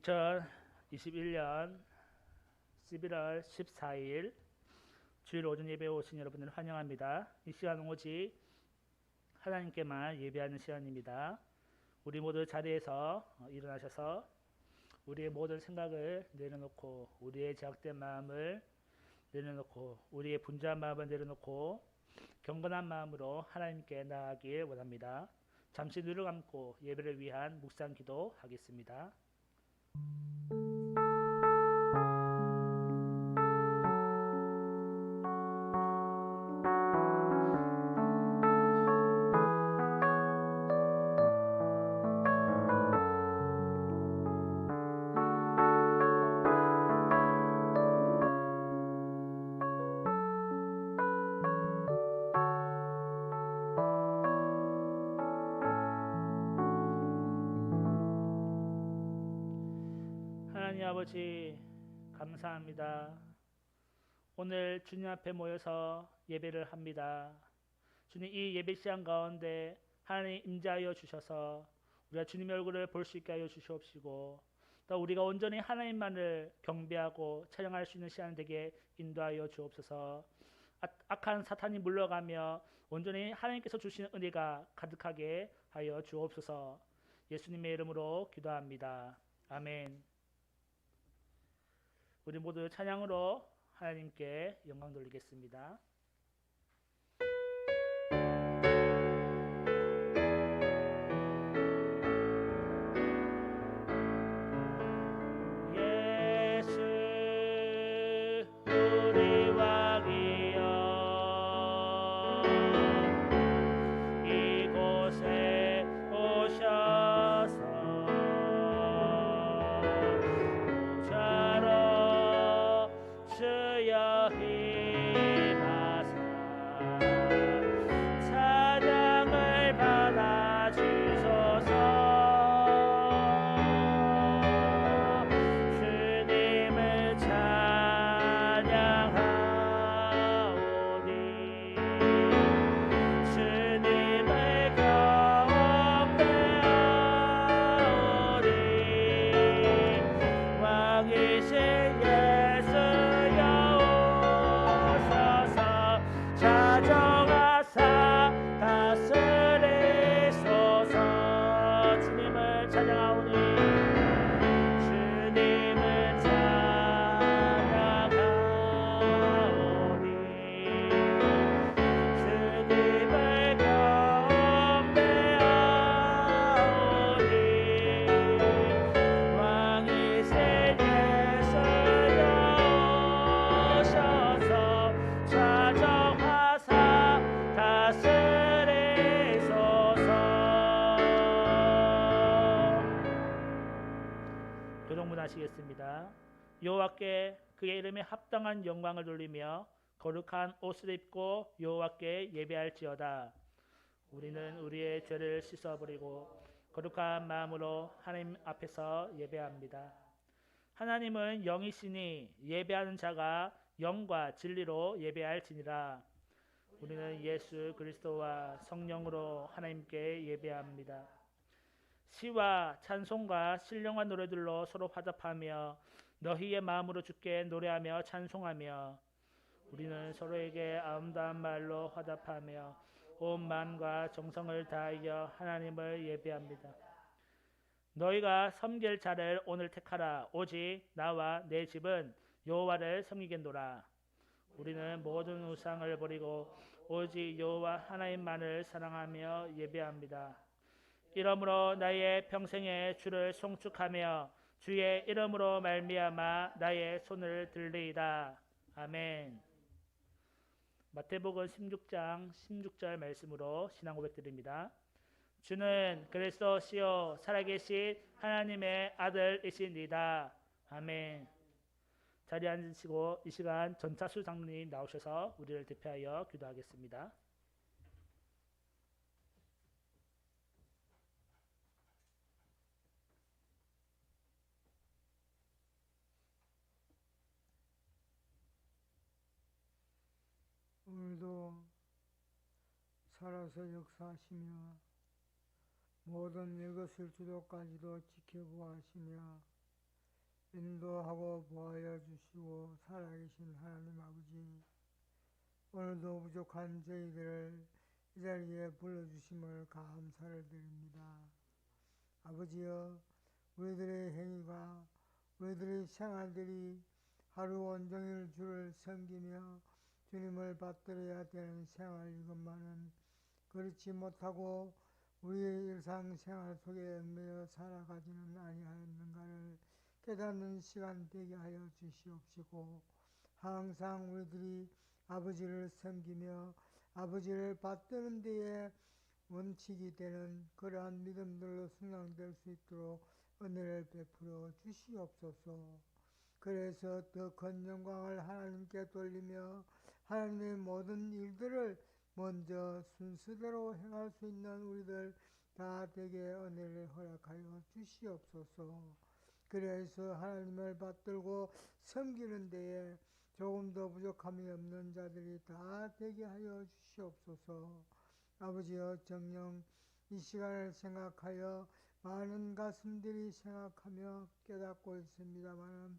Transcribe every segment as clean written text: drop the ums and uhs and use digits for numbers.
2021년 11월 14일 주일 오전 예배에 오신 여러분을 환영합니다. 이 시간 오직 하나님께만 예배하는 시간입니다. 우리 모두 자리에서 일어나셔서 우리의 모든 생각을 내려놓고, 우리의 제약된 마음을 내려놓고, 우리의 분주한 마음을 내려놓고 경건한 마음으로 하나님께 나아가길 원합니다. 잠시 눈을 감고 예배를 위한 묵상 기도하겠습니다. 하나님 아버지, 감사합니다. 오늘 주님 앞에 모여서 예배를 합니다. 주님, 이 예배 시간 가운데 하나님 임재하여 주셔서 우리가 주님의 얼굴을 볼 수 있게 하여 주시옵시고, 또 우리가 온전히 하나님만을 경배하고 찬양할 수 있는 시간 되게 인도하여 주옵소서. 악한 사탄이 물러가며 온전히 하나님께서 주시는 은혜가 가득하게 하여 주옵소서. 예수님의 이름으로 기도합니다. 아멘. 우리 모두 찬양으로 하나님께 영광 돌리겠습니다. 예수 우리 왕이여, 이곳에 오셔서 주여 힘하사 찬양을 받아 주소서. 주님을 찬양하오니 주님을 경배하오니 왕이신 자정하사 다스리소서. 주님을 찬양하오니 주님을 찬양하오니 주님을 경배하오니 왕이신 예수여 오셔서 자정하사 다스리소서. 교동문하시겠습니다. 여호와께 그의 이름에 합당한 영광을 돌리며 거룩한 옷을 입고 여호와께 예배할지어다. 우리는 우리의 죄를 씻어버리고 거룩한 마음으로 하나님 앞에서 예배합니다. 하나님은 영이시니 예배하는 자가 영과 진리로 예배할지니라. 우리는 예수 그리스도와 성령으로 하나님께 예배합니다. 시와 찬송과 신령한 노래들로 서로 화답하며 너희의 마음으로 주께 노래하며 찬송하며, 우리는 서로에게 아름다운 말로 화답하며 온 마음과 정성을 다하여 하나님을 예배합니다. 너희가 섬길 자를 오늘 택하라. 오직 나와 내 집은 여호와를 섬기겠노라. 우리는 모든 우상을 버리고 오직 여호와 하나님만을 사랑하며 예배합니다. 이러므로 나의 평생에 주를 송축하며 주의 이름으로 말미암아 나의 손을 들리이다. 아멘. 마태복음 16장 16절 말씀으로 신앙 고백드립니다. 주는 그리스도시요 살아계신 하나님의 아들이시니이다. 아멘. 자리에 앉으시고 이 시간 전차수 장로님 나오셔서 우리를 대표하여 기도하겠습니다. 오늘도 살아서 역사하시며 모든 내 것을 주도까지도 지켜보아하시며 인도하고 보하여 주시고 살아계신 하나님 아버지, 오늘도 부족한 저희들을 이 자리에 불러주심을 감사를 드립니다. 아버지여, 우리들의 행위가, 우리들의 생활들이 하루 온종일 주를 섬기며 주님을 받들어야 되는 생활 이것만은 그렇지 못하고 우리의 일상생활 속에 얽매여 살아가지는 아니하였는가를 깨닫는 시간 되게 하여 주시옵시고, 항상 우리들이 아버지를 섬기며 아버지를 받드는 데에 원칙이 되는 그러한 믿음들로 순항될 수 있도록 은혜를 베풀어 주시옵소서. 그래서 더 큰 영광을 하나님께 돌리며 하나님의 모든 일들을 먼저 순서대로 행할 수 있는 우리들 다 되게 은혜를 허락하여 주시옵소서. 그래서 하나님을 받들고 섬기는 데에 조금 더 부족함이 없는 자들이 다 되게 하여 주시옵소서. 아버지여, 정녕 이 시간을 생각하여 많은 가슴들이 생각하며 깨닫고 있습니다만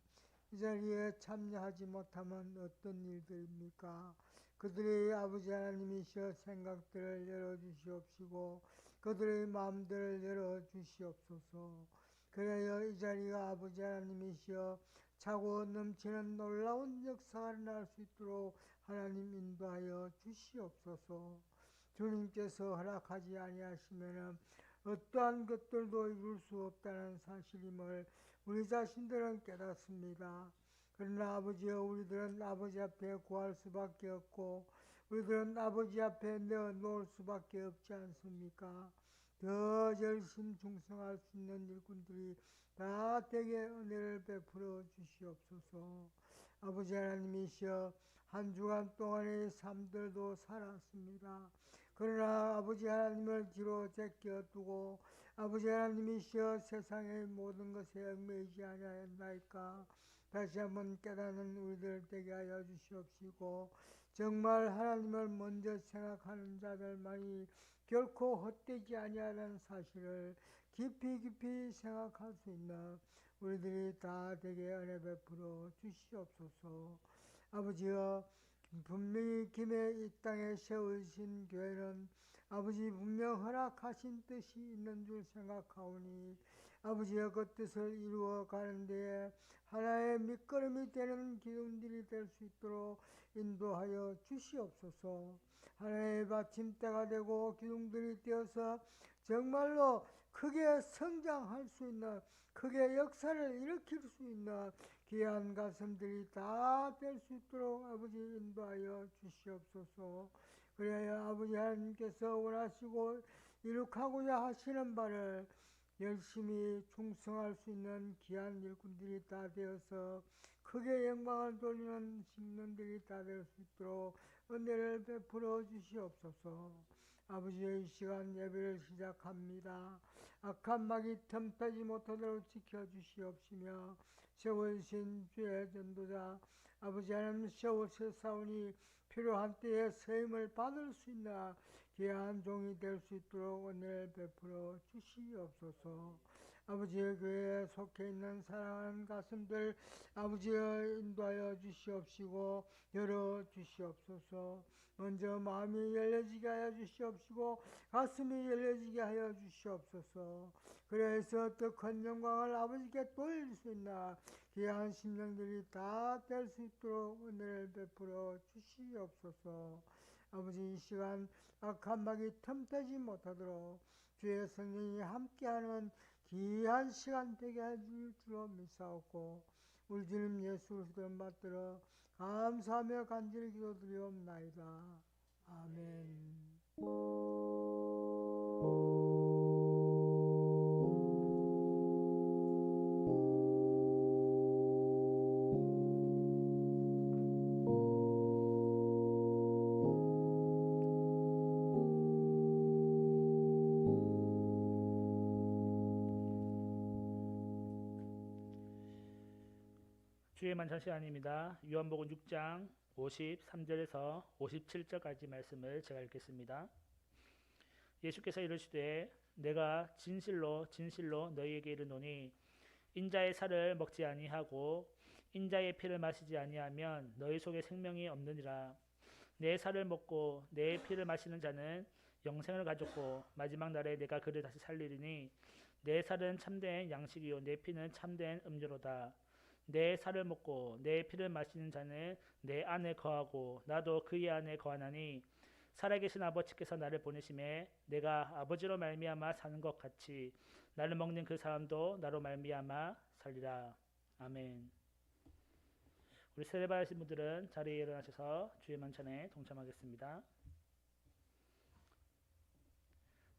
이 자리에 참여하지 못하면 어떤 일들입니까? 그들의 아버지 하나님이시여 생각들을 열어주시옵시고 그들의 마음들을 열어주시옵소서. 그래야 이 자리가 아버지 하나님이시여 차고 넘치는 놀라운 역사가 날 수 있도록 하나님 인도하여 주시옵소서. 주님께서 허락하지 아니하시면 어떠한 것들도 이룰 수 없다는 사실임을 우리 자신들은 깨닫습니다. 그러나 아버지여, 우리들은 아버지 앞에 구할 수밖에 없고 우리들은 아버지 앞에 내어놓을 수밖에 없지 않습니까? 더 열심 충성할 수 있는 일꾼들이 다 되게 은혜를 베풀어 주시옵소서. 아버지 하나님이시여, 한 주간 동안의 삶들도 살았습니다. 그러나 아버지 하나님을 뒤로 제껴두고 아버지 하나님이시여 세상의 모든 것에 얽매이지 아니하였나이까? 다시 한번 깨닫는 우리들 되게 하여 주시옵시고, 정말 하나님을 먼저 생각하는 자들만이 결코 헛되지 아니하는 사실을 깊이 생각할 수 있는 우리들이 다 되게 은혜 베풀어 주시옵소서. 아버지여, 분명히 김에 이 땅에 세우신 교회는 아버지 분명 허락하신 뜻이 있는 줄 생각하오니 아버지의 그 뜻을 이루어 가는 데에 하나의 밑거름이 되는 기둥들이 될 수 있도록 인도하여 주시옵소서. 하나의 받침대가 되고 기둥들이 되어서 정말로 크게 성장할 수 있는, 크게 역사를 일으킬 수 있는 귀한 가슴들이 다 될 수 있도록 아버지 인도하여 주시옵소서. 그래야 아버지 하나님께서 원하시고 이룩하고자 하시는 바를 열심히 충성할 수 있는 귀한 일꾼들이 다 되어서 크게 영광을 돌리는 식민들이 다 될 수 있도록 은혜를 베풀어 주시옵소서. 아버지의 이 시간 예배를 시작합니다. 악한 막이 틈타지 못하도록 지켜주시옵시며 세월신 주의 전도자 아버지 하나님 세우셨사오니 필요한 때에 세임을 받을 수 있는 귀한 종이 될 수 있도록 은혜를 베풀어 주시옵소서. 아버지의 교회에 속해 있는 사랑하는 가슴들 아버지여 인도하여 주시옵시고 열어 주시옵소서. 먼저 마음이 열려지게 하여 주시옵시고 가슴이 열려지게 하여 주시옵소서. 그래서 더 큰 영광을 아버지께 돌릴 수 있는 귀한 심령들이 다 될 수 있도록 은혜를 베풀어 주시옵소서. 아버지, 이 시간 악한 막이 틈타지 못하도록 주의 성령이 함께하는 귀한 시간 되게 해줄 줄로 믿사옵고 우리 주님 예수 그리스도를 받들어 감사하며 간절히 기도드리옵나이다. 아멘. 주의 만찬 시간입니다. 요한복음 6장 53절에서 57절까지 말씀을 제가 읽겠습니다. 예수께서 이르시되 내가 진실로 진실로 너희에게 이르노니 인자의 살을 먹지 아니하고 인자의 피를 마시지 아니하면 너희 속에 생명이 없느니라. 내 살을 먹고 내 피를 마시는 자는 영생을 가졌고 마지막 날에 내가 그를 다시 살리리니 내 살은 참된 양식이요 내 피는 참된 음료로다. 내 살을 먹고 내 피를 마시는 자는 내 안에 거하고 나도 그의 안에 거하나니 살아계신 아버지께서 나를 보내심에 내가 아버지로 말미암아 사는 것 같이 나를 먹는 그 사람도 나로 말미암아 살리라. 아멘. 우리 세례받으신 분들은 자리에 일어나셔서 주의 만찬에 동참하겠습니다.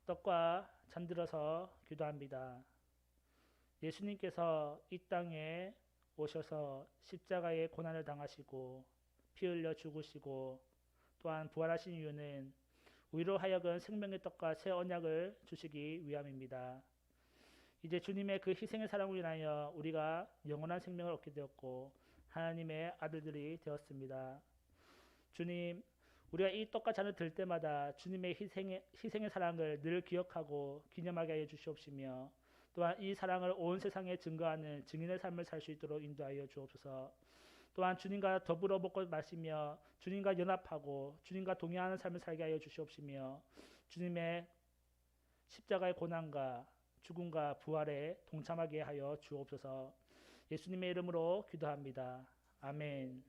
떡과 잠들어서 기도합니다. 예수님께서 이 땅에 오셔서 십자가의 고난을 당하시고 피 흘려 죽으시고 또한 부활하신 이유는 우리로 하여금 생명의 떡과 새 언약을 주시기 위함입니다. 이제 주님의 그 희생의 사랑으로 인하여 우리가 영원한 생명을 얻게 되었고 하나님의 아들들이 되었습니다. 주님, 우리가 이 떡과 잔을 들 때마다 주님의 희생의 사랑을 늘 기억하고 기념하게 하여 주시옵시며 또한 이 사랑을 온 세상에 증거하는 증인의 삶을 살 수 있도록 인도하여 주옵소서. 또한 주님과 더불어 먹고 마시며 주님과 연합하고 주님과 동행하는 삶을 살게 하여 주시옵시며 주님의 십자가의 고난과 죽음과 부활에 동참하게 하여 주옵소서. 예수님의 이름으로 기도합니다. 아멘.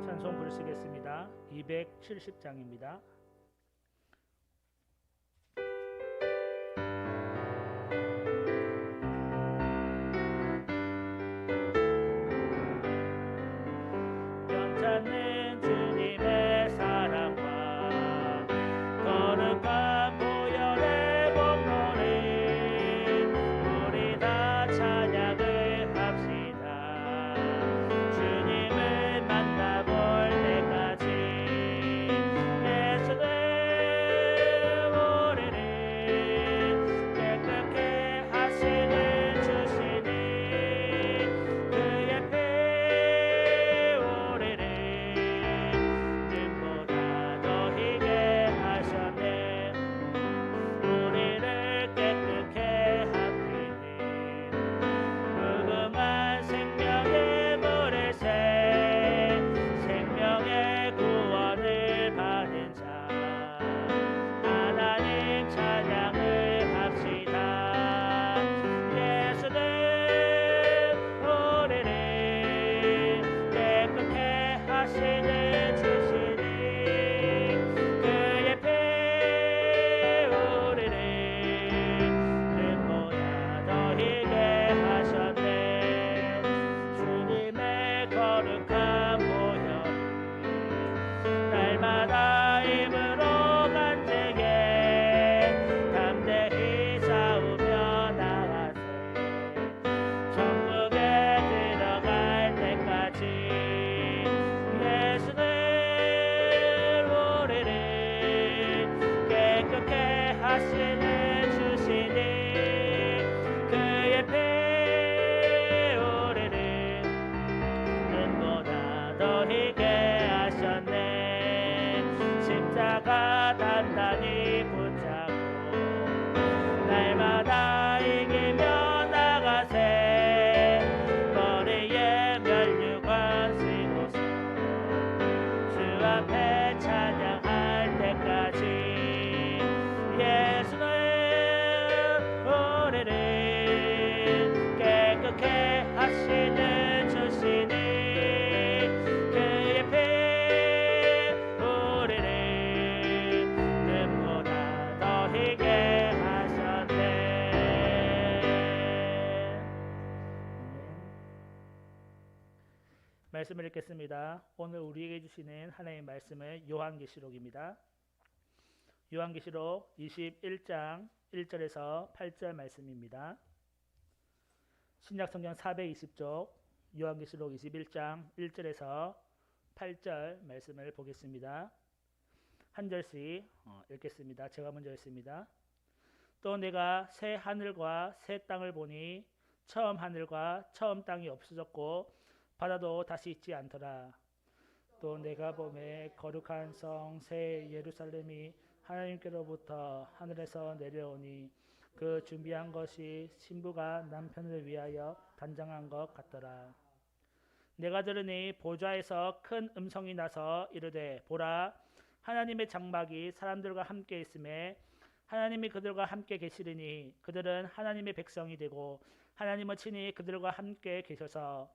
찬송 부르시겠습니다. 270장입니다. 변찮는 주님의 사랑과 거룩한 보혈의 몸노림 우리 다 찬양을 합시다. 주님을 만나볼 때까지 예수 말씀을 읽겠습니다. 오늘 우리에게 주시는 하나님의 말씀은 요한계시록입니다. 요한계시록 21장 1절에서 8절 말씀입니다. 신약성경 420쪽 요한계시록 21장 1절에서 8절 말씀을 보겠습니다. 한 절씩 읽겠습니다. 제가 먼저 읽습니다. 또 내가 새 하늘과 새 땅을 보니 처음 하늘과 처음 땅이 없어졌고 바다도 다시 있지 않더라. 또 내가 보매 거룩한 성 새 예루살렘이 하나님께로부터 하늘에서 내려오니 그 준비한 것이 신부가 남편을 위하여 단장한 것 같더라. 내가 들으니 보좌에서 큰 음성이 나서 이르되 보라 하나님의 장막이 사람들과 함께 있음에 하나님이 그들과 함께 계시리니 그들은 하나님의 백성이 되고 하나님은 친히 그들과 함께 계셔서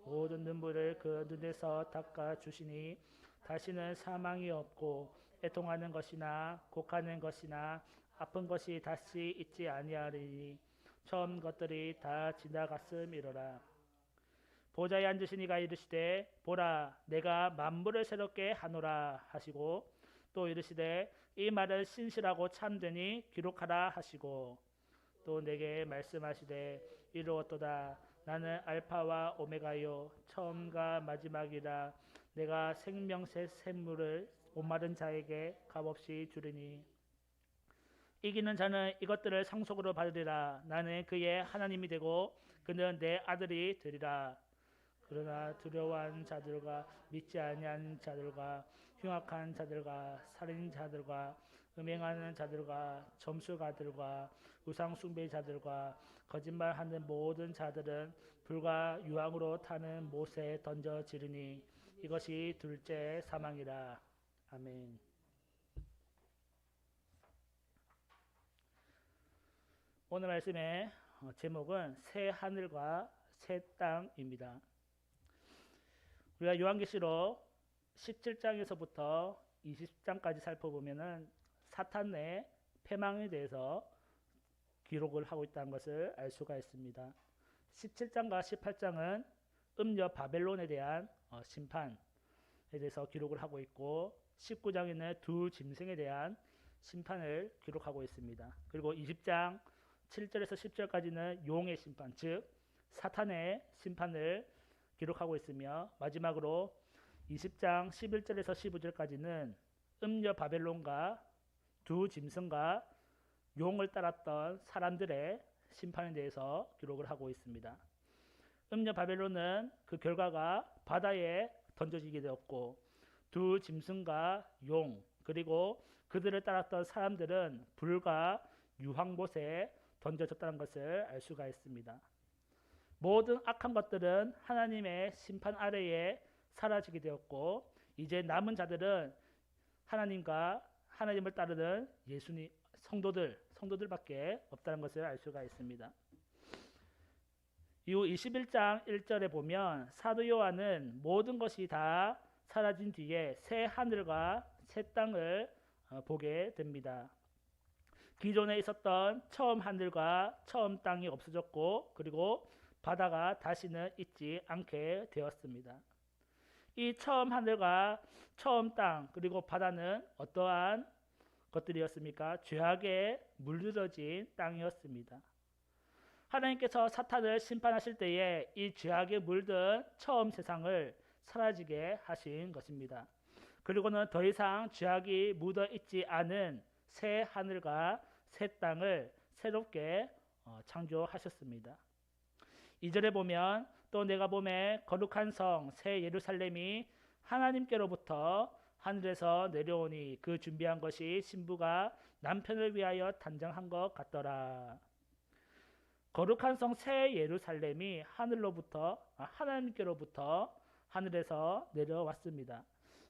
모든 눈물을 그 눈에서 닦아 주시니 다시는 사망이 없고 애통하는 것이나 곡하는 것이나 아픈 것이 다시 있지 아니하리니 처음 것들이 다 지나갔음이로라. 보좌에 앉으신 이가 이르시되 보라 내가 만물을 새롭게 하노라 하시고 또 이르시되 이 말은 신실하고 참되니 기록하라 하시고 또 내게 말씀하시되 이루었도다. 나는 알파와 오메가요 처음과 마지막이라. 내가 생명새 샘물을 목마른 자에게 값없이 주리니 이기는 자는 이것들을 상속으로 받으리라. 나는 그의 하나님이 되고 그는 내 아들이 되리라. 그러나 두려워한 자들과 믿지 아니하는 자들과 흉악한 자들과 살인자들과 음행하는 자들과 점수가들과 우상 숭배자들과 거짓말하는 모든 자들은 불과 유황으로 타는 못에 던져지르니 이것이 둘째 사망이라. 아멘. 오늘 말씀의 제목은 새 하늘과 새 땅입니다. 우리가 요한계시록 17장에서부터 20장까지 살펴보면은 사탄의 패망에 대해서 기록을 하고 있다는 것을 알 수가 있습니다. 17장과 18장은 음녀 바벨론에 대한 심판에 대해서 기록을 하고 있고 19장에는 두 짐승에 대한 심판을 기록하고 있습니다. 그리고 20장 7절에서 10절까지는 용의 심판, 즉 사탄의 심판을 기록하고 있으며 마지막으로 20장 11절에서 15절까지는 음녀 바벨론과 두 짐승과 용을 따랐던 사람들의 심판에 대해서 기록을 하고 있습니다. 음녀 바벨론은 그 결과가 바다에 던져지게 되었고 두 짐승과 용 그리고 그들을 따랐던 사람들은 불과 유황못에 던져졌다는 것을 알 수가 있습니다. 모든 악한 것들은 하나님의 심판 아래에 사라지게 되었고 이제 남은 자들은 하나님을 따르는 예수님 성도들밖에 없다는 것을 알 수가 있습니다. 이후 21장 1절에 보면 사도 요한은 모든 것이 다 사라진 뒤에 새 하늘과 새 땅을 보게 됩니다. 기존에 있었던 처음 하늘과 처음 땅이 없어졌고 그리고 바다가 다시는 있지 않게 되었습니다. 이 처음 하늘과 처음 땅 그리고 바다는 어떠한 것들이었습니까? 죄악에 물들어진 땅이었습니다. 하나님께서 사탄을 심판하실 때에 이 죄악에 물든 처음 세상을 사라지게 하신 것입니다. 그리고는 더 이상 죄악이 묻어 있지 않은 새 하늘과 새 땅을 새롭게 창조하셨습니다. 2절에 보면 또 내가 보매 거룩한 성 새 예루살렘이 하나님께로부터 하늘에서 내려오니 그 준비한 것이 신부가 남편을 위하여 단장한 것 같더라. 거룩한 성 새 예루살렘이 하나님께로부터 하늘에서 내려왔습니다.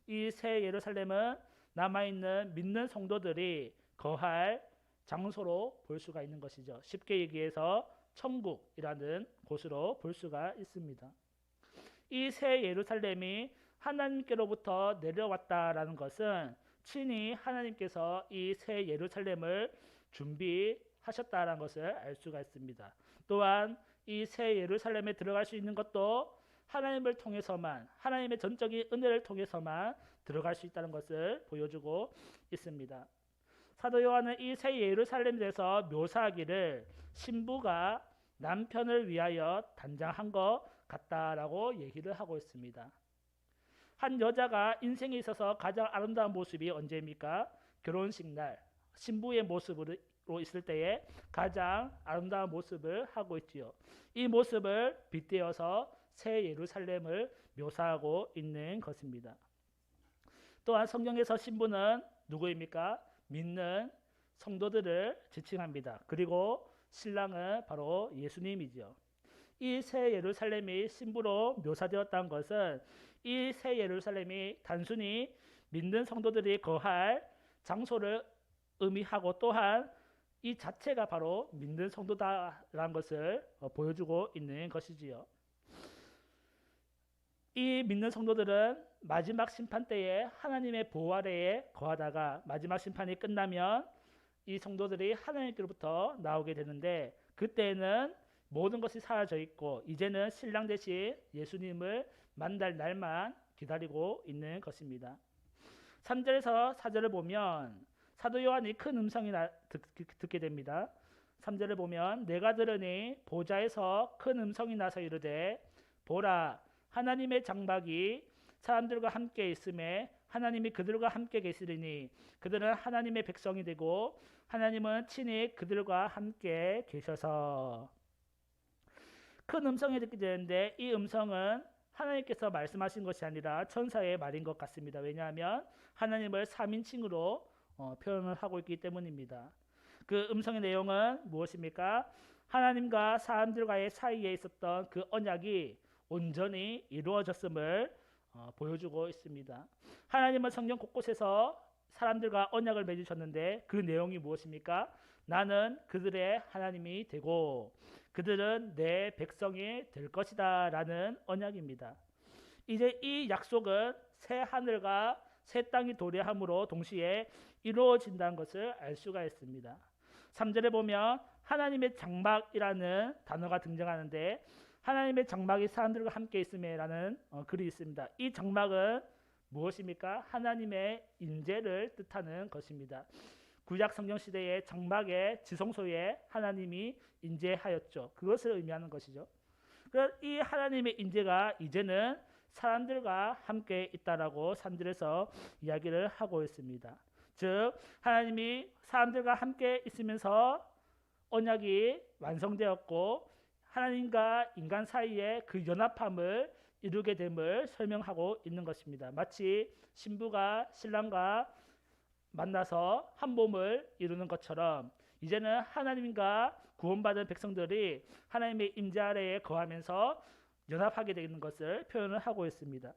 이 새 예루살렘은 남아있는 믿는 성도들이 거할 장소로 볼 수가 있는 것이죠. 쉽게 얘기해서 천국이라는 곳으로 볼 수가 있습니다. 이 새 예루살렘이 하나님께로부터 내려왔다라는 것은 친히 하나님께서 이 새 예루살렘을 준비하셨다라는 것을 알 수가 있습니다. 또한 이 새 예루살렘에 들어갈 수 있는 것도 하나님을 통해서만, 하나님의 전적인 은혜를 통해서만 들어갈 수 있다는 것을 보여주고 있습니다. 사도 요한은 이 새 예루살렘에 대해서 묘사하기를 신부가 남편을 위하여 단장한 것 같다라고 얘기를 하고 있습니다. 한 여자가 인생에 있어서 가장 아름다운 모습이 언제입니까? 결혼식 날 신부의 모습으로 있을 때에 가장 아름다운 모습을 하고 있지요. 이 모습을 빗대어서 새 예루살렘을 묘사하고 있는 것입니다. 또한 성경에서 신부는 누구입니까? 믿는 성도들을 지칭합니다. 그리고 신랑은 바로 예수님이죠. 이 새 예루살렘이 신부로 묘사되었다는 것은 이 새 예루살렘이 단순히 믿는 성도들이 거할 장소를 의미하고 또한 이 자체가 바로 믿는 성도다라는 것을 보여주고 있는 것이지요. 이 믿는 성도들은 마지막 심판 때에 하나님의 보호 아래에 거하다가 마지막 심판이 끝나면 이 성도들이 하나님께로부터 나오게 되는데 그때는 모든 것이 사라져 있고 이제는 신랑 대신 예수님을 만날 날만 기다리고 있는 것입니다. 3절에서 4절을 보면 사도 요한이 큰 음성이 듣게 됩니다. 3절을 보면 내가 들으니 보좌에서 큰 음성이 나서 이르되 보라 하나님의 장막이 사람들과 함께 있음에 하나님이 그들과 함께 계시리니 그들은 하나님의 백성이 되고 하나님은 친히 그들과 함께 계셔서 큰 음성이 듣게 되는데 이 음성은 하나님께서 말씀하신 것이 아니라 천사의 말인 것 같습니다. 왜냐하면 하나님을 3인칭으로 표현을 하고 있기 때문입니다. 그 음성의 내용은 무엇입니까? 하나님과 사람들과의 사이에 있었던 그 언약이 온전히 이루어졌음을 보여주고 있습니다. 하나님은 성경 곳곳에서 사람들과 언약을 맺으셨는데 그 내용이 무엇입니까? 나는 그들의 하나님이 되고 그들은 내 백성이 될 것이다 라는 언약입니다. 이제 이 약속은 새 하늘과 새 땅이 도래함으로 동시에 이루어진다는 것을 알 수가 있습니다. 3절에 보면 하나님의 장막이라는 단어가 등장하는데 하나님의 장막이 사람들과 함께 있음에라는 글이 있습니다. 이 장막은 무엇입니까? 하나님의 인재를 뜻하는 것입니다. 구약 성경 시대의 장막의 지성소에 하나님이 인재하였죠. 그것을 의미하는 것이죠. 이 하나님의 인재가 이제는 사람들과 함께 있다라고 3절에서 이야기를 하고 있습니다. 즉 하나님이 사람들과 함께 있으면서 언약이 완성되었고 하나님과 인간 사이에 그 연합함을 이루게 됨을 설명하고 있는 것입니다. 마치 신부가 신랑과 만나서 한 몸을 이루는 것처럼 이제는 하나님과 구원받은 백성들이 하나님의 임재 아래에 거하면서 연합하게 되는 것을 표현을 하고 있습니다.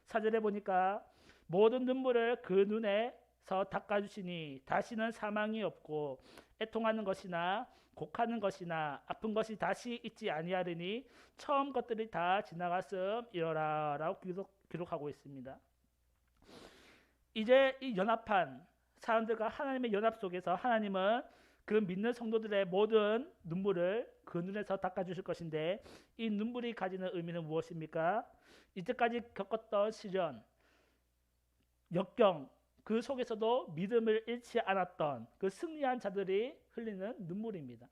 4절에 보니까 모든 눈물을 그 눈에서 닦아주시니 다시는 사망이 없고 애통하는 것이나 곡하는 것이나 아픈 것이 다시 있지 아니하리니 처음 것들이 다 지나갔음이러라 라고 기록하고 있습니다. 이제 이 연합한 사람들과 하나님의 연합 속에서 하나님은 그 믿는 성도들의 모든 눈물을 그 눈에서 닦아주실 것인데 이 눈물이 가지는 의미는 무엇입니까? 이때까지 겪었던 시련, 역경 그 속에서도 믿음을 잃지 않았던 그 승리한 자들이 흘리는 눈물입니다.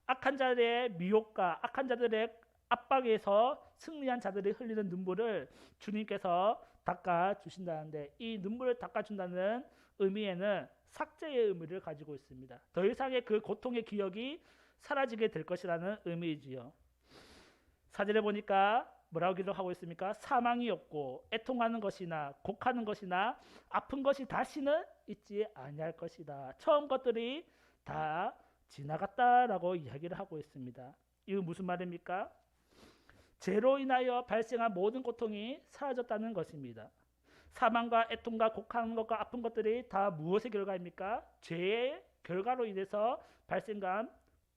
악한 자들의 미혹과 악한 자들의 압박에서 승리한 자들이 흘리는 눈물을 주님께서 닦아주신다는데 이 눈물을 닦아준다는 의미에는 삭제의 의미를 가지고 있습니다. 더 이상의 그 고통의 기억이 사라지게 될 것이라는 의미이지요. 4절에 보니까 뭐라고 기록하고 있습니까? 사망이 없고 애통하는 것이나 곡하는 것이나 아픈 것이 다시는 있지 아니할 것이다. 처음 것들이 다 지나갔다라고 이야기를 하고 있습니다. 이거 무슨 말입니까? 죄로 인하여 발생한 모든 고통이 사라졌다는 것입니다. 사망과 애통과 곡하는 것과 아픈 것들이 다 무엇의 결과입니까? 죄의 결과로 인해서 발생한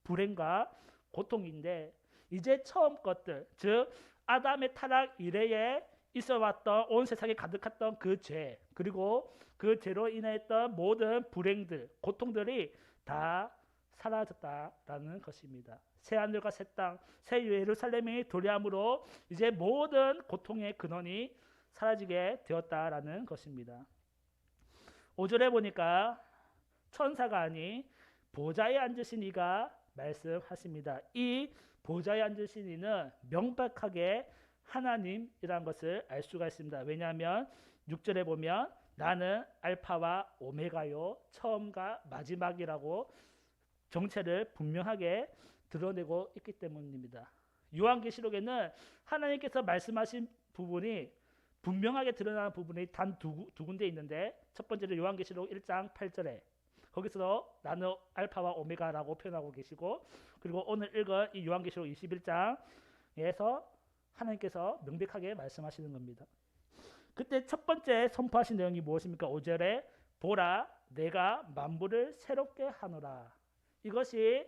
불행과 고통인데 이제 처음 것들, 즉 아담의 타락 이래에 있어왔던 온 세상에 가득했던 그 죄, 그리고 그 죄로 인했던 모든 불행들, 고통들이 다 사라졌다라는 것입니다. 새 하늘과 새 땅, 새 예루살렘이 도래함으로 이제 모든 고통의 근원이 사라지게 되었다라는 것입니다. 5절에 보니까 천사가 아닌 보좌에 앉으신 이가 말씀하십니다. 이 보좌에 앉으신 이는 명백하게 하나님이라는 것을 알 수가 있습니다. 왜냐하면 6절에 보면 나는 알파와 오메가요 처음과 마지막이라고 정체를 분명하게 드러내고 있기 때문입니다. 요한계시록에는 하나님께서 말씀하신 부분이 분명하게 드러나는 부분이 단 두 군데 있는데, 첫 번째는 요한계시록 1장 8절에 거기서 나는 알파와 오메가라고 표현하고 계시고, 그리고 오늘 읽은 이 요한계시록 21장에서 하나님께서 명백하게 말씀하시는 겁니다. 그때 첫 번째 선포하신 내용이 무엇입니까? 5절에 보라 내가 만물을 새롭게 하노라. 이것이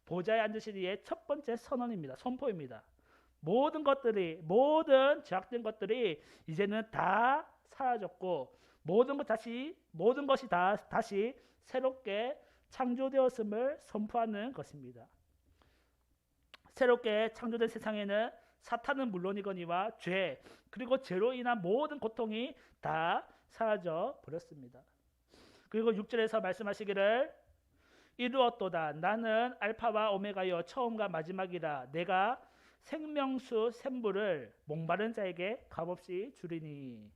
보좌에 앉으신 이의 첫 번째 선언입니다. 선포입니다. 모든 모든 죄악된 것들이 이제는 다 사라졌고 모든 것이 다시 새롭게 창조되었음을 선포하는 것입니다. 새롭게 창조된 세상에는 사탄은 물론이거니와 죄 그리고 죄로 인한 모든 고통이 다 사라져 버렸습니다. 그리고 6절에서 말씀하시기를 이루었도다. 나는 알파와 오메가여 처음과 마지막이라. 내가 생명수 샘물을 목마른 자에게 값없이 주리니.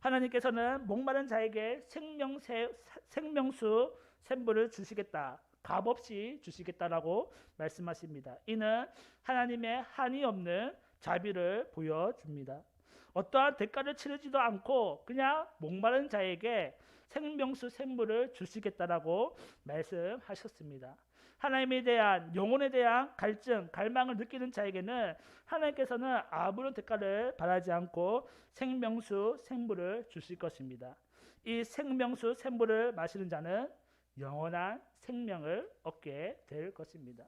하나님께서는 목마른 자에게 생명수 샘물을 주시겠다. 값없이 주시겠다라고 말씀하십니다. 이는 하나님의 한이 없는 자비를 보여줍니다. 어떠한 대가를 치르지도 않고 그냥 목마른 자에게 생명수 샘물을 주시겠다라고 말씀하셨습니다. 하나님에 대한 영혼에 대한 갈증, 갈망을 느끼는 자에게는 하나님께서는 아무런 대가를 바라지 않고 생명수 샘물을 주실 것입니다. 이 생명수 샘물을 마시는 자는 영원한 생명을 얻게 될 것입니다.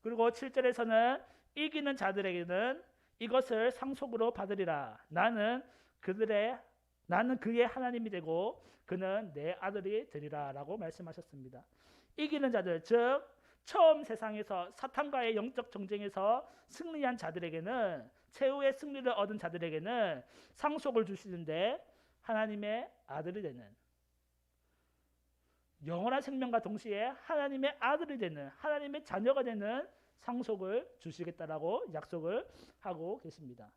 그리고 7절에서는 이기는 자들에게는 이것을 상속으로 받으리라. 나는 그의 하나님이 되고 그는 내 아들이 되리라 라고 말씀하셨습니다. 이기는 자들, 즉 처음 세상에서 사탄과의 영적 정쟁에서 승리한 자들에게는, 최후의 승리를 얻은 자들에게는 상속을 주시는데 하나님의 아들이 되는, 영원한 생명과 동시에 하나님의 아들이 되는, 하나님의 자녀가 되는 상속을 주시겠다라고 약속을 하고 계십니다.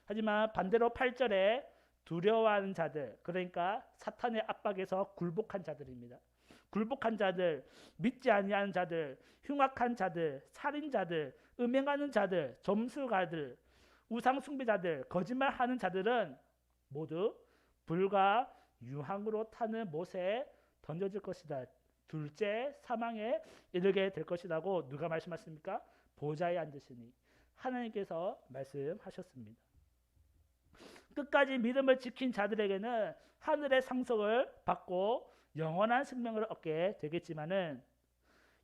하지만 반대로 8절에 두려워하는 자들, 그러니까 사탄의 압박에서 굴복한 자들입니다. 굴복한 자들, 믿지 아니하는 자들, 흉악한 자들, 살인자들, 음행하는 자들, 점술가들, 우상숭배자들, 거짓말하는 자들은 모두 불과 유황으로 타는 못에 던져질 것이다. 둘째 사망에 이르게 될 것이라고 누가 말씀하십니까? 보좌에 앉으시니 하나님께서 말씀하셨습니다. 끝까지 믿음을 지킨 자들에게는 하늘의 상속을 받고 영원한 생명을 얻게 되겠지만은,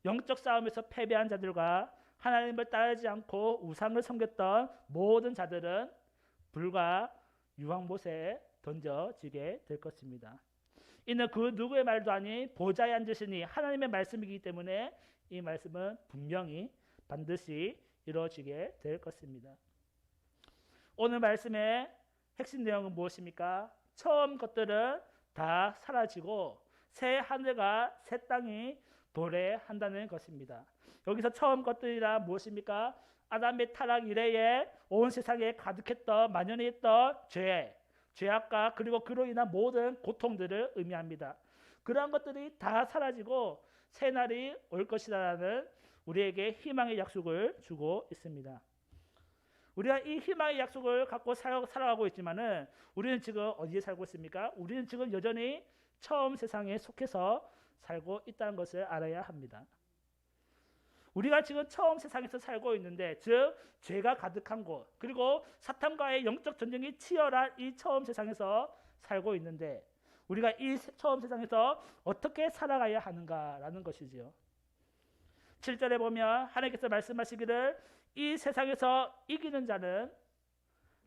영적 싸움에서 패배한 자들과 하나님을 따르지 않고 우상을 섬겼던 모든 자들은 불과 유황못에 던져지게 될 것입니다. 이는 그 누구의 말도 아닌 보좌에 앉으시니 하나님의 말씀이기 때문에 이 말씀은 분명히 반드시 이루어지게 될 것입니다. 오늘 말씀의 핵심 내용은 무엇입니까? 처음 것들은 다 사라지고 새 하늘과 새 땅이 도래한다는 것입니다. 여기서 처음 것들이라 무엇입니까? 아담의 타락 이래에 온 세상에 가득했던, 만연히 있던 죄악과 그리고 그로 인한 모든 고통들을 의미합니다. 그러한 것들이 다 사라지고 새 날이 올 것이라는 우리에게 희망의 약속을 주고 있습니다. 우리가 이 희망의 약속을 갖고 살아가고 있지만은 우리는 지금 어디에 살고 있습니까? 우리는 지금 여전히 처음 세상에 속해서 살고 있다는 것을 알아야 합니다. 우리가 지금 처음 세상에서 살고 있는데, 즉 죄가 가득한 곳, 그리고 사탄과의 영적 전쟁이 치열한 이 처음 세상에서 살고 있는데, 우리가 이 처음 세상에서 어떻게 살아가야 하는가라는 것이지요. 7절에 보면 하나님께서 말씀하시기를 이 세상에서 이기는 자는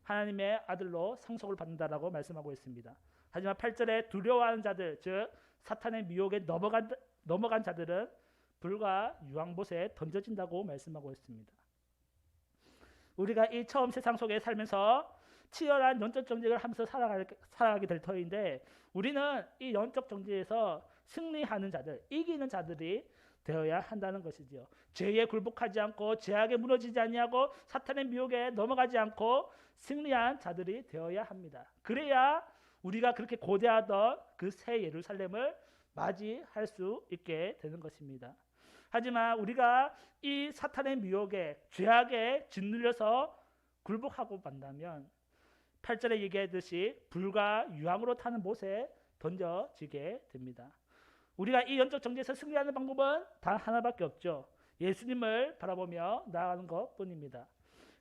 하나님의 아들로 상속을 받는다라고 말씀하고 있습니다. 하지만 8절에 두려워하는 자들, 즉 사탄의 미혹에 넘어간 자들은 불과 유황못에 던져진다고 말씀하고 있습니다. 우리가 이 처음 세상 속에 살면서 치열한 영적 경쟁을 하면서 살아가게 될 터인데 우리는 이 영적 경쟁에서 승리하는 자들, 이기는 자들이 되어야 한다는 것이지요. 죄에 굴복하지 않고 죄악에 무너지지 아니하고 사탄의 미혹에 넘어가지 않고 승리한 자들이 되어야 합니다. 그래야 우리가 그렇게 고대하던 그 새 예루살렘을 맞이할 수 있게 되는 것입니다. 하지만 우리가 이 사탄의 미혹에 죄악에 짓눌려서 굴복하고 만다면 8절에 얘기했듯이 불과 유황으로 타는 못에 던져지게 됩니다. 우리가 이 영적 정죄에서 승리하는 방법은 단 하나밖에 없죠. 예수님을 바라보며 나아가는 것뿐입니다.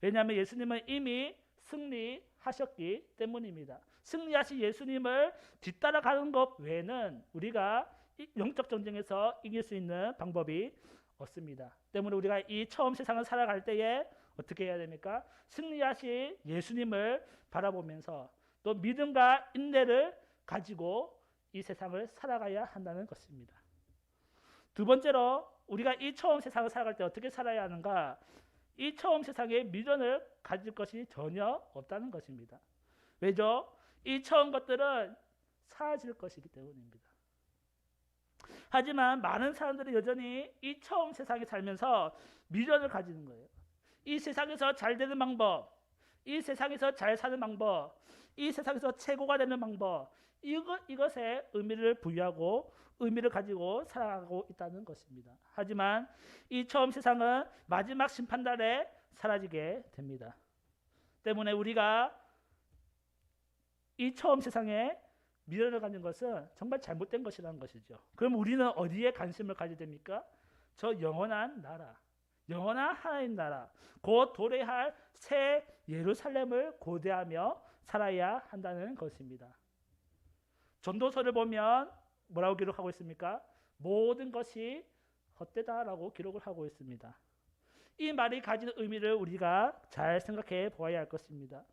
왜냐하면 예수님은 이미 승리하셨기 때문입니다. 승리하신 예수님을 뒤따라가는 것 외에는 우리가 이 영적 전쟁에서 이길 수 있는 방법이 없습니다. 때문에 우리가 이 처음 세상을 살아갈 때에 어떻게 해야 됩니까? 승리하신 예수님을 바라보면서 또 믿음과 인내를 가지고 이 세상을 살아가야 한다는 것입니다. 두 번째로 우리가 이 처음 세상을 살아갈 때 어떻게 살아야 하는가? 이 처음 세상에 미련을 가질 것이 전혀 없다는 것입니다. 왜죠? 이 처음 것들은 사라질 것이기 때문입니다. 하지만 많은 사람들이 여전히 이 처음 세상에 살면서 미련을 가지는 거예요. 이 세상에서 잘 되는 방법, 이 세상에서 잘 사는 방법, 이 세상에서 최고가 되는 방법, 이것에 의미를 부여하고 의미를 가지고 살아가고 있다는 것입니다. 하지만 이 처음 세상은 마지막 심판날에 사라지게 됩니다. 때문에 우리가 이 처음 세상에 미련을 갖는 것은 정말 잘못된 것이라는 것이죠. 그럼 우리는 어디에 관심을 가져야 됩니까? 저 영원한 나라, 영원한 하나님 나라, 곧 도래할 새 예루살렘을 고대하며 살아야 한다는 것입니다. 전도서를 보면 뭐라고 기록하고 있습니까? 모든 것이 헛되다라고 기록을 하고 있습니다. 이 말이 가진 의미를 우리가 잘 생각해 보아야 할 것입니다.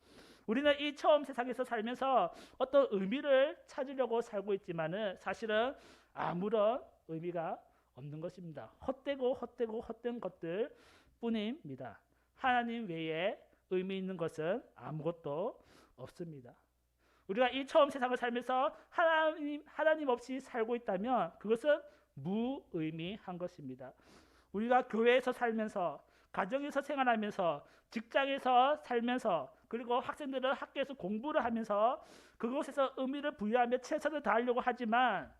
우리는 이 처음 세상에서 살면서 어떤 의미를 찾으려고 살고 있지만은 사실은 아무런 의미가 없는 것입니다. 헛된 것들 뿐입니다. 하나님 외에 의미 있는 것은 아무것도 없습니다. 우리가 이 처음 세상을 살면서 하나님 없이 살고 있다면 그것은 무의미한 것입니다. 우리가 교회에서 살면서 가정에서 생활하면서 직장에서 살면서 그리고 학생들은 학교에서 공부를 하면서 그곳에서 의미를 부여하며 최선을 다하려고 하지만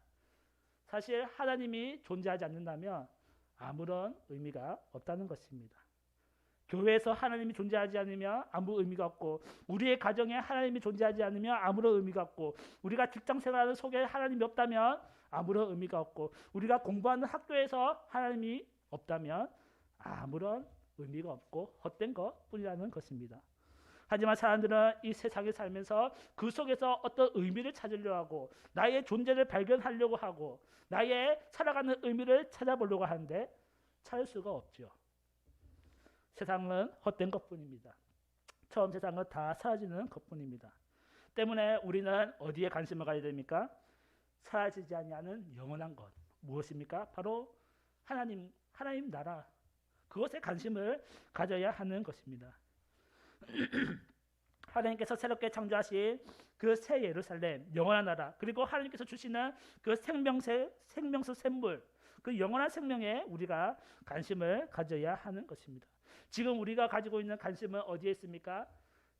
사실 하나님이 존재하지 않는다면 아무런 의미가 없다는 것입니다. 교회에서 하나님이 존재하지 않으면 아무 의미가 없고 우리의 가정에 하나님이 존재하지 않으면 아무런 의미가 없고 우리가 직장생활하는 속에 하나님이 없다면 아무런 의미가 없고 우리가 공부하는 학교에서 하나님이 없다면 아무런 의미가 없고 헛된 것뿐이라는 것입니다. 하지만 사람들은 이 세상에 살면서 그 속에서 어떤 의미를 찾으려고 하고 나의 존재를 발견하려고 하고 나의 살아가는 의미를 찾아보려고 하는데 찾을 수가 없죠. 세상은 헛된 것뿐입니다. 처음 세상은 다 사라지는 것뿐입니다. 때문에 우리는 어디에 관심을 가져야 됩니까? 사라지지 아니하는 영원한 것. 무엇입니까? 바로 하나님 나라. 그것에 관심을 가져야 하는 것입니다. 하나님께서 새롭게 창조하신 그 새 예루살렘, 영원한 나라, 그리고 하나님께서 주시는 그 생명수 샘물, 그 영원한 생명에 우리가 관심을 가져야 하는 것입니다. 지금 우리가 가지고 있는 관심은 어디에 있습니까?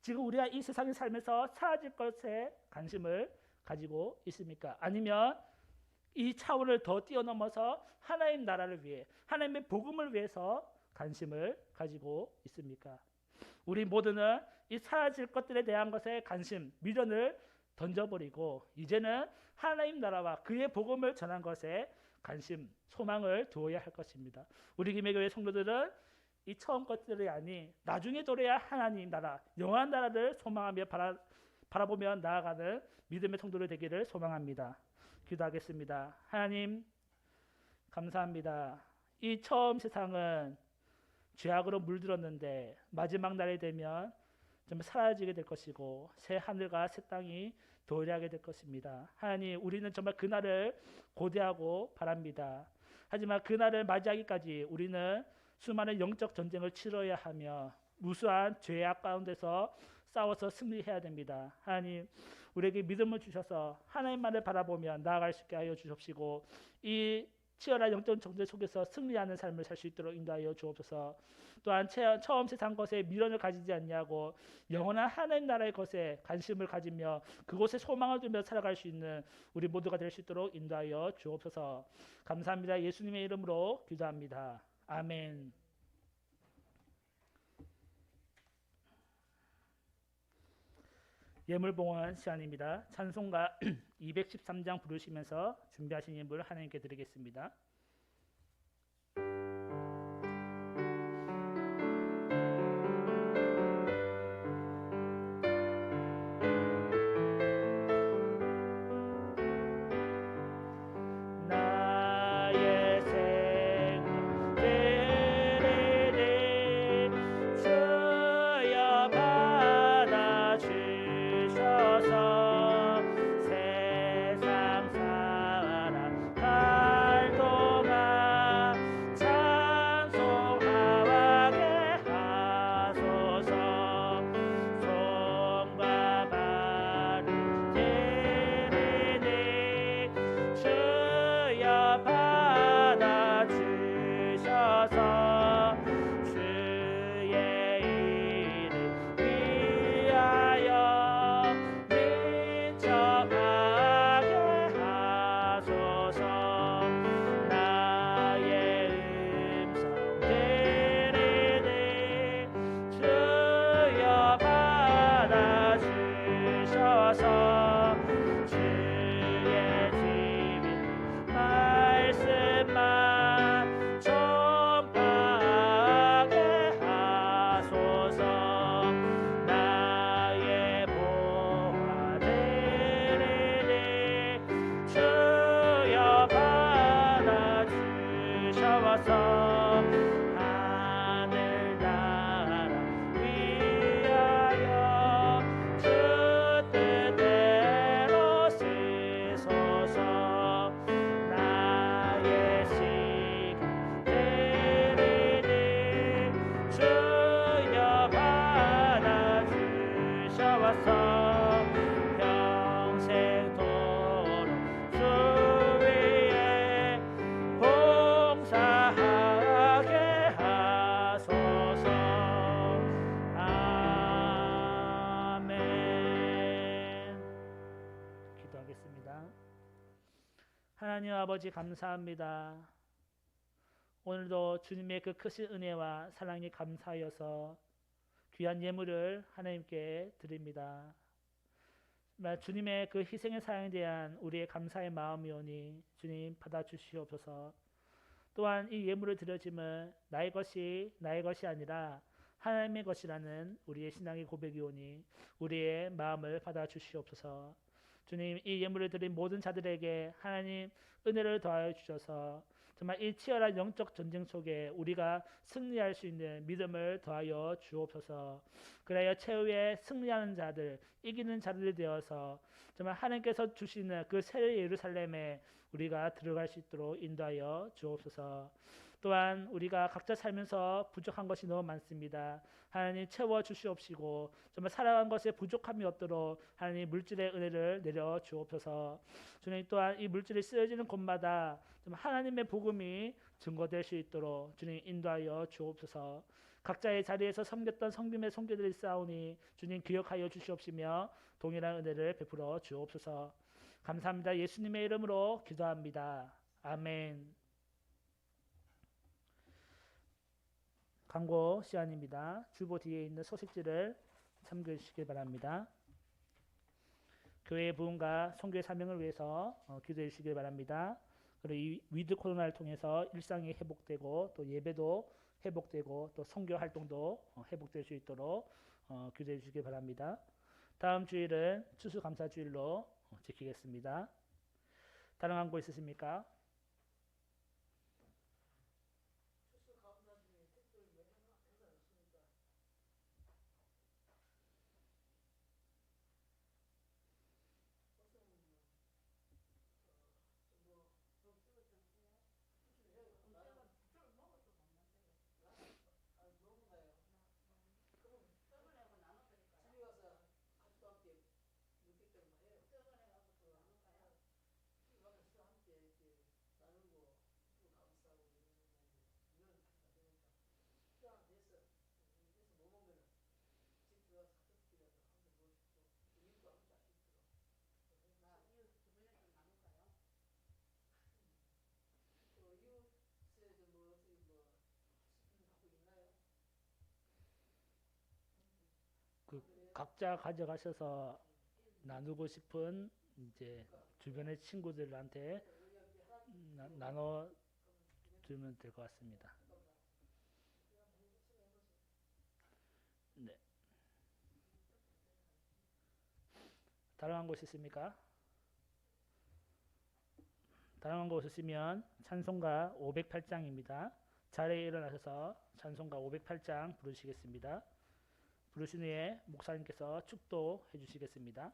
지금 우리가 이 세상에 살면서 사라질 것에 관심을 가지고 있습니까? 아니면 이 차원을 더 뛰어넘어서 하나님 나라를 위해, 하나님의 복음을 위해서 관심을 가지고 있습니까? 우리 모두는 이 사라질 것들에 대한 것에 관심, 미련을 던져버리고 이제는 하나님 나라와 그의 복음을 전한 것에 관심, 소망을 두어야 할 것입니다. 우리 김해교회 성도들은 이 처음 것들이 아닌 나중에 도래할 하나님 나라, 영원한 나라를 소망하며 바라보며 나아가는 믿음의 성도들 되기를 소망합니다. 기도하겠습니다. 하나님 감사합니다. 이 처음 세상은 죄악으로 물들었는데 마지막 날이 되면 좀 사라지게 될 것이고 새 하늘과 새 땅이 도래하게 될 것입니다. 하나님 우리는 정말 그날을 고대하고 바랍니다. 하지만 그날을 맞이하기까지 우리는 수많은 영적 전쟁을 치러야 하며 무수한 죄악 가운데서 싸워서 승리해야 됩니다. 하나님 우리에게 믿음을 주셔서 하나님만을 바라보며 나아갈 수 있게 하여 주옵시고 이 치열한 영적 전쟁 속에서 승리하는 삶을 살 수 있도록 인도하여 주옵소서. 또한 처음 세상 것에 미련을 가지지 않냐고 영원한 하나님 나라의 것에 관심을 가지며 그곳에 소망을 두며 살아갈 수 있는 우리 모두가 될 수 있도록 인도하여 주옵소서. 감사합니다. 예수님의 이름으로 기도합니다. 아멘. 예물봉헌 시간입니다. 찬송가 213장 부르시면서 준비하신 예물 하나님께 드리겠습니다. 하나님 아버지 감사합니다. 오늘도 주님의 그 크신 은혜와 사랑이 감사하여서 귀한 예물을 하나님께 드립니다. 주님의 그 희생의 사랑에 대한 우리의 감사의 마음이오니 주님 받아주시옵소서. 또한 이 예물을 드려짐은 나의 것이 아니라 하나님의 것이라는 우리의 신앙의 고백이오니 우리의 마음을 받아주시옵소서. 주님 이 예물을 드린 모든 자들에게 하나님 은혜를 더하여 주셔서 정말 이 치열한 영적 전쟁 속에 우리가 승리할 수 있는 믿음을 더하여 주옵소서. 그래야 최후에 승리하는 자들, 이기는 자들이 되어서 정말 하나님께서 주시는 그 새 예루살렘에 우리가 들어갈 수 있도록 인도하여 주옵소서. 또한 우리가 각자 살면서 부족한 것이 너무 많습니다. 하나님 채워 주시옵시고 정말 살아간 것에 부족함이 없도록 하나님 물질의 은혜를 내려 주옵소서. 주님 또한 이 물질이 쓰여지는 곳마다 정말 하나님의 복음이 증거될 수 있도록 주님 인도하여 주옵소서. 각자의 자리에서 섬겼던 성김의 손길들이 있사오니 주님 기억하여 주시옵시며 동일한 은혜를 베풀어 주옵소서. 감사합니다. 예수님의 이름으로 기도합니다. 아멘. 광고 시간입니다. 주보 뒤에 있는 소식지를 참고해 주시기 바랍니다. 교회의 부흥과 선교의 사명을 위해서 기도해 주시기 바랍니다. 그리고 이 위드 코로나를 통해서 일상이 회복되고 또 예배도 회복되고 또 선교 활동도 회복될 수 있도록 기도해 주시기 바랍니다. 다음 주일은 추수감사주일로 지키겠습니다. 다른 광고 있으십니까? 각자 가져가셔서 나누고 싶은 이제 주변의 친구들한테 나눠 주면 될 것 같습니다. 네. 다른 한 곳 있습니까? 다른 한 곳 있으면 찬송가 508장입니다. 자리에 일어나셔서 찬송가 508장 부르시겠습니다. 부르신 후에 목사님께서 축도해 주시겠습니다.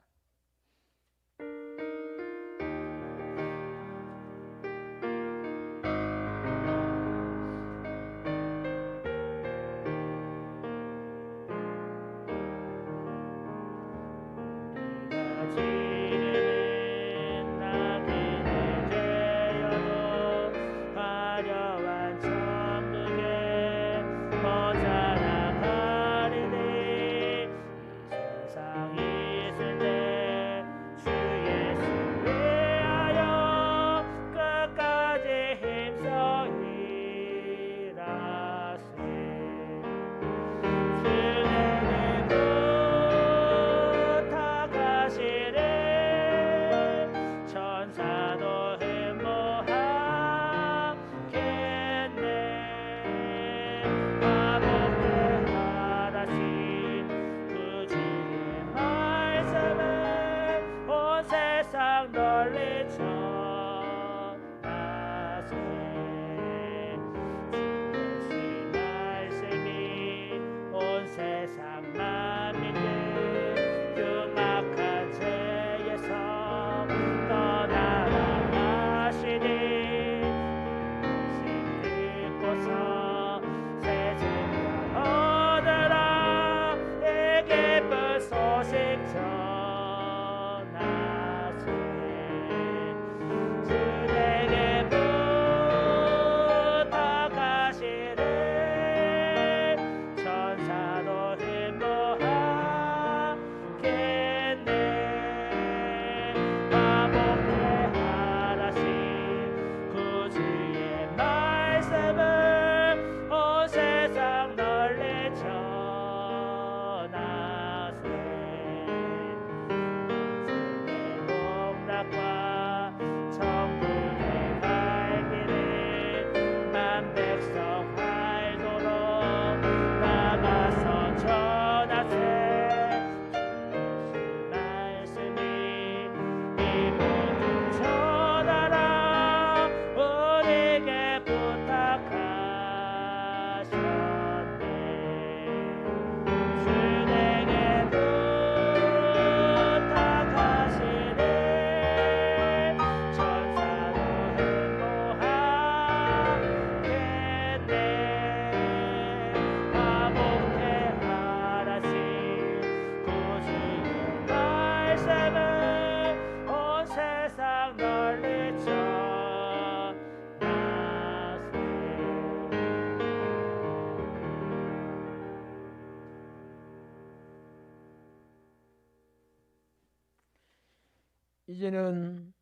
이제는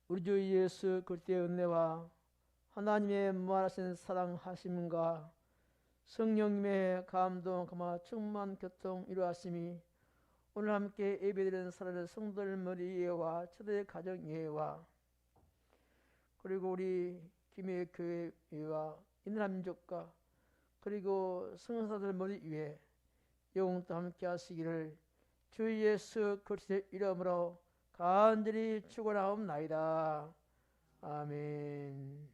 우리 주 예수 그리스도의 은혜와 하나님의 무한하신 사랑하심과 성령님의 감동, 감화, 충만, 교통, 이루하심이 오늘 함께 예배드리는 사랑하는 성도들 머리 위에와 초대 가정 위에와 그리고 우리 김해 교회 위와 이나라 민족과 그리고 성사들 머리 위에 영원토 함께 하시기를 주 예수 그리스도의 이름으로 간절히 축원하옵나이다. 아멘.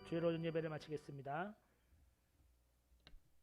주일오전 예배를 마치겠습니다.